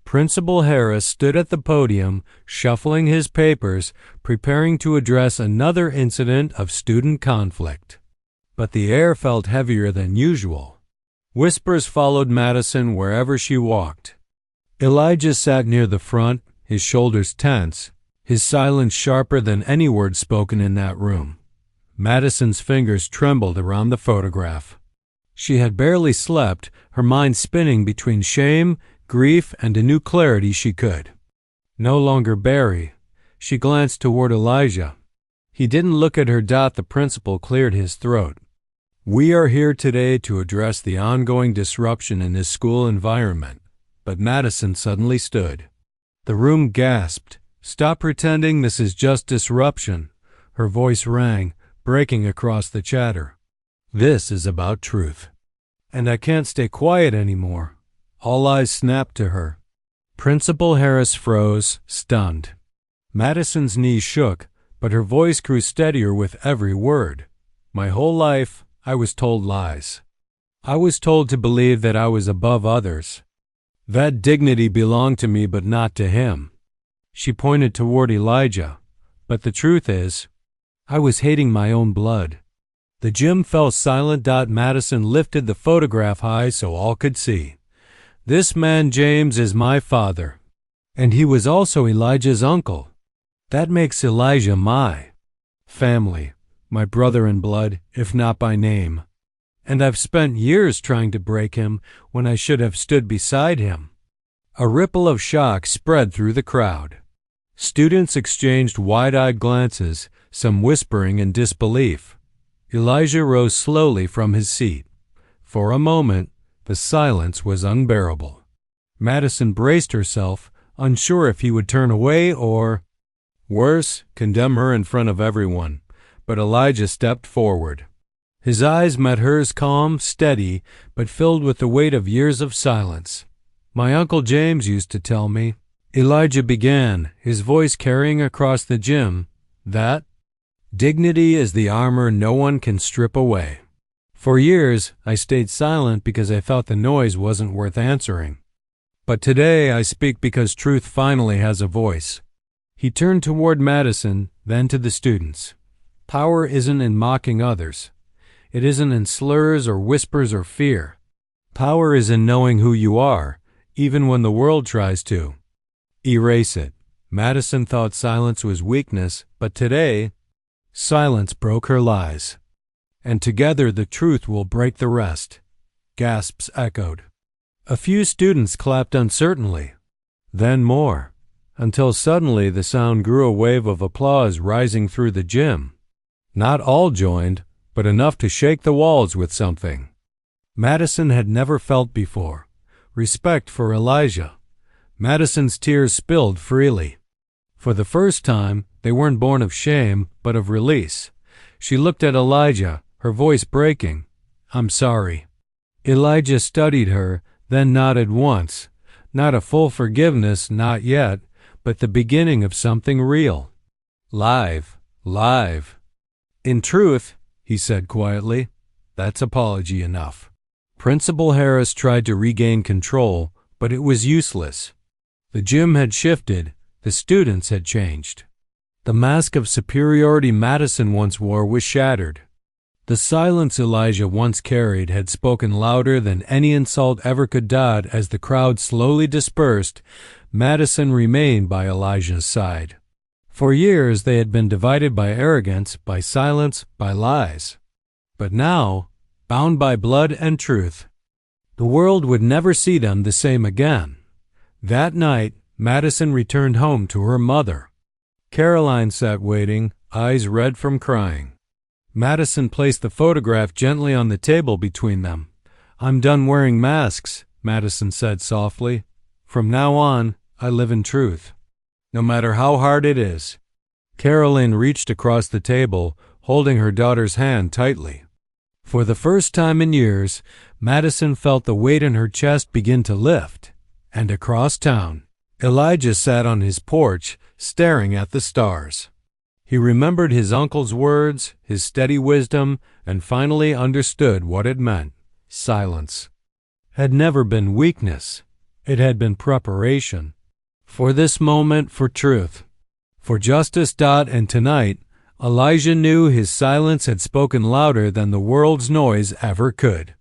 Principal Harris stood at the podium, shuffling his papers, preparing to address another incident of student conflict. But the air felt heavier than usual. Whispers followed Madison wherever she walked. Elijah sat near the front, his shoulders tense, his silence sharper than any word spoken in that room. Madison's fingers trembled around the photograph. She had barely slept, her mind spinning between shame, grief, and a new clarity she could no longer bury. She glanced toward Elijah. He didn't look at her. The principal cleared his throat. We are here today to address the ongoing disruption in his school environment. But Madison suddenly stood. The room gasped. Stop pretending this is just disruption. Her voice rang, breaking across the chatter. This is about truth. And I can't stay quiet anymore. All eyes snapped to her. Principal Harris froze, stunned. Madison's knees shook, but her voice grew steadier with every word. My whole life, I was told lies. I was told to believe that I was above others. That dignity belonged to me but not to him. She pointed toward Elijah. But the truth is, I was hating my own blood. The gym fell silent. Madison lifted the photograph high so all could see. This man James is my father. And he was also Elijah's uncle. That makes Elijah my family, my brother in blood, if not by name. And I've spent years trying to break him when I should have stood beside him. A ripple of shock spread through the crowd. Students exchanged wide-eyed glances, some whispering in disbelief. Elijah rose slowly from his seat. For a moment, the silence was unbearable. Madison braced herself, unsure if he would turn away or, worse, condemn her in front of everyone. But Elijah stepped forward. His eyes met hers, calm, steady, but filled with the weight of years of silence. My Uncle James used to tell me, Elijah began, his voice carrying across the gym, that dignity is the armor no one can strip away. For years, I stayed silent because I felt the noise wasn't worth answering. But today I speak because truth finally has a voice. He turned toward Madison, then to the students. Power isn't in mocking others. It isn't in slurs or whispers or fear. Power is in knowing who you are, even when the world tries to erase it. Madison thought silence was weakness, but today, silence broke her lies. And together the truth will break the rest. Gasps echoed. A few students clapped uncertainly, then more, until suddenly the sound grew, a wave of applause rising through the gym. Not all joined, but enough to shake the walls with something Madison had never felt before. Respect for Elijah. Madison's tears spilled freely. For the first time, they weren't born of shame, but of release. She looked at Elijah, her voice breaking. I'm sorry. Elijah studied her, then nodded once. Not a full forgiveness, not yet, but the beginning of something real. Live. In truth, he said quietly, that's apology enough. Principal Harris tried to regain control, but it was useless. The gym had shifted, the students had changed. The mask of superiority Madison once wore was shattered. The silence Elijah once carried had spoken louder than any insult ever could. As the crowd slowly dispersed, Madison remained by Elijah's side. For years they had been divided by arrogance, by silence, by lies. But now, bound by blood and truth, the world would never see them the same again. That night, Madison returned home to her mother. Caroline sat waiting, eyes red from crying. Madison placed the photograph gently on the table between them. I'm done wearing masks, Madison said softly. From now on, I live in truth, no matter how hard it is. Caroline reached across the table, holding her daughter's hand tightly. For the first time in years, Madison felt the weight in her chest begin to lift. And across town, Elijah sat on his porch, staring at the stars. He remembered his uncle's words, his steady wisdom, and finally understood what it meant. Silence had never been weakness. It had been preparation. For this moment, for truth, for justice. And tonight, Elijah knew his silence had spoken louder than the world's noise ever could.